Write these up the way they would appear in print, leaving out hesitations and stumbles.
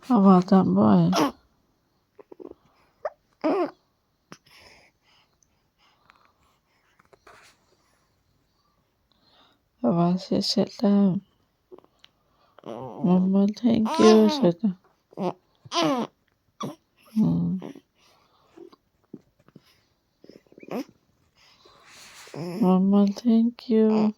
How about that boy? Avasi, sit down. Mama, thank you. Sit down. Mama, thank you.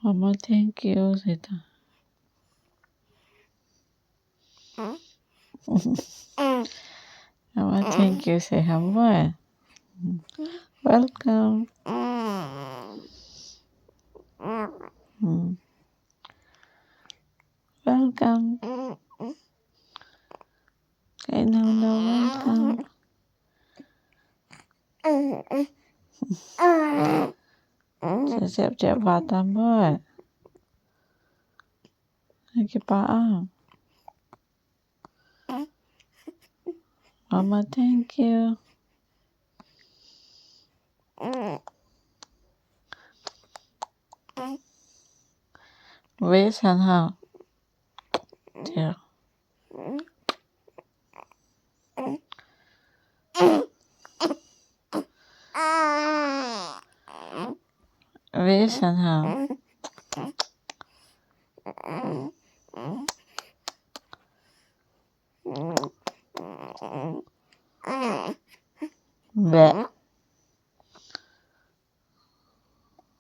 Mama, thank you. Sit down. Mama, thank you. Say hi. Welcome. Welcome. Okay, no, welcome. Siap-siap batang boy. Lagi paang. Mama, thank you. Where's how? Dear. Where's how? Bleh.